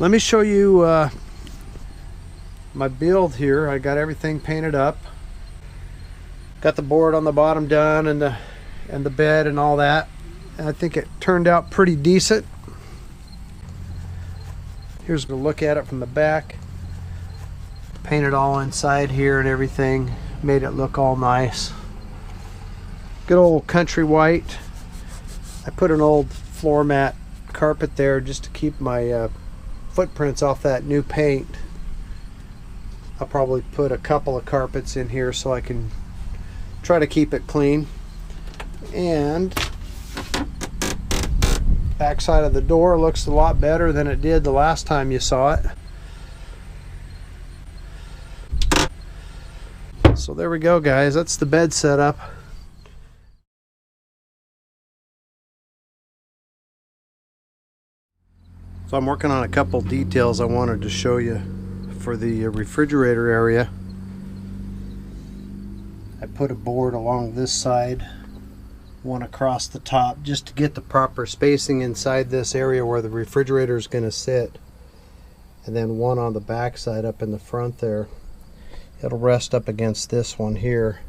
Let me show you my build here. I got everything painted up. Got the board on the bottom done and the bed and all that. And I think it turned out pretty decent. Here's a look at it from the back. Painted all inside here and everything. Made it look all nice. Good old country white. I put an old floor mat carpet there just to keep my footprints off that new paint. I'll probably put a couple of carpets in here so I can try to keep it clean. And back side of the door looks a lot better than it did the last time you saw it. So there we go, guys. That's the bed setup. So I'm working on a couple details I wanted to show you for the refrigerator area. I put a board along this side, one across the top, just to get the proper spacing inside this area where the refrigerator is going to sit, and then one on the back side up in the front there. It'll rest up against this one here.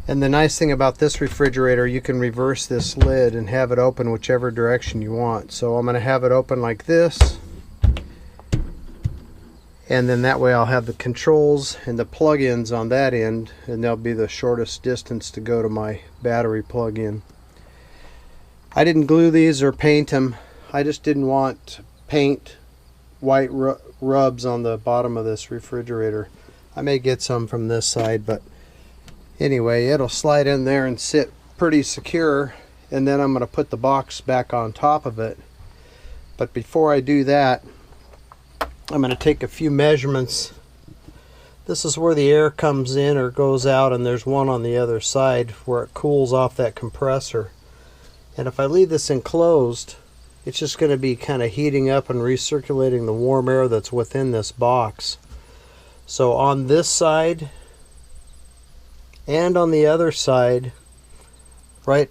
And the nice thing about this refrigerator, you can reverse this lid and have it open whichever direction you want. So I'm going to have it open like this, and then that way I'll have the controls and the plug-ins on that end, and they'll be the shortest distance to go to my battery plug-in. I didn't glue these or paint them. I just didn't want paint white rubs on the bottom of this refrigerator. I may get some from this side, but anyway, it'll slide in there and sit pretty secure, and then I'm going to put the box back on top of it. But before I do that, I'm going to take a few measurements. This is where the air comes in or goes out, and there's one on the other side where it cools off that compressor. And if I leave this enclosed, it's just going to be kind of heating up and recirculating the warm air that's within this box. So on this side and on the other side, right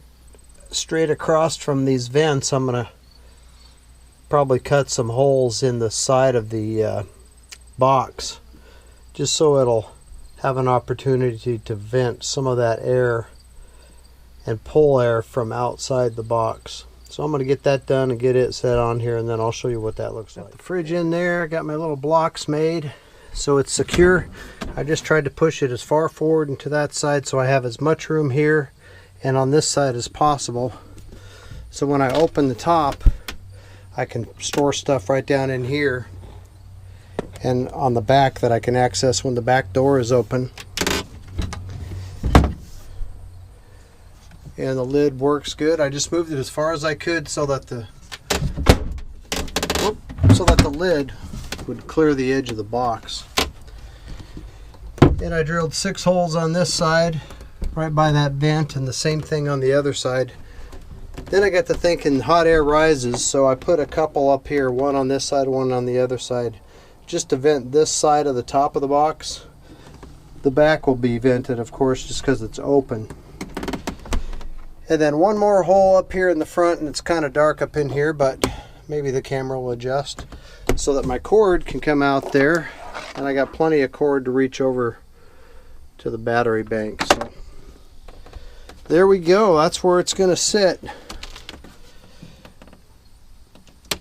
straight across from these vents, I'm going to probably cut some holes in the side of the box, just so it'll have an opportunity to vent some of that air and pull air from outside the box. So I'm going to get that done and get it set on here, and then I'll show you what that looks like. Got the fridge in there, got my little blocks made so it's secure. I just tried to push it as far forward into that side so I have as much room here and on this side as possible. So when I open the top, I can store stuff right down in here, and on the back that I can access when the back door is open. And the lid works good. I just moved it as far as I could so that the lid would clear the edge of the box. And I drilled 6 holes on this side right by that vent, and the same thing on the other side. Then I got to thinking hot air rises, so I put a couple up here, one on this side, one on the other side, just to vent this side of the top of the box. The back will be vented, of course, just because it's open. And then one more hole up here in the front, and it's kind of dark up in here, but maybe the camera will adjust so that my cord can come out there, and I got plenty of cord to reach over to the battery bank. So there we go. That's where it's going to sit.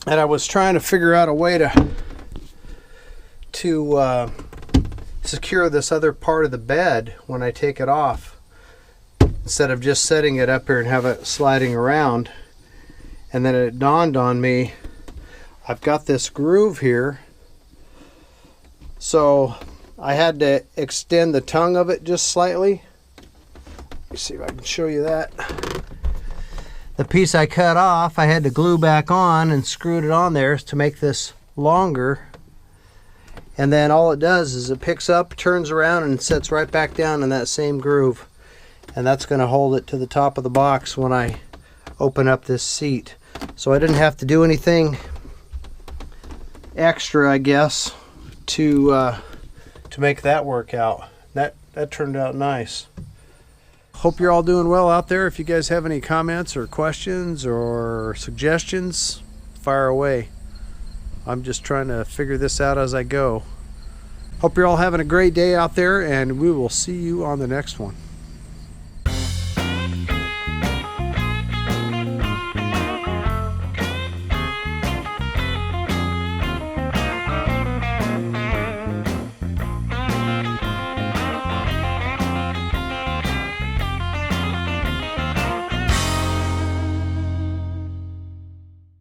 And I was trying to figure out a way to secure this other part of the bed when I take it off, instead of just setting it up here and have it sliding around. And then it dawned on me, I've got this groove here, so I had to extend the tongue of it just slightly. Let me see if I can show you that. The piece I cut off, I had to glue back on and screwed it on there to make this longer. And then all it does is it picks up, turns around, and sets right back down in that same groove. And that's going to hold it to the top of the box when I open up this seat. So I didn't have to do anything extra, I guess, to make that work out. That turned out nice. Hope you're all doing well out there. If you guys have any comments or questions or suggestions, fire away. I'm just trying to figure this out as I go. Hope you're all having a great day out there, and we will see you on the next one.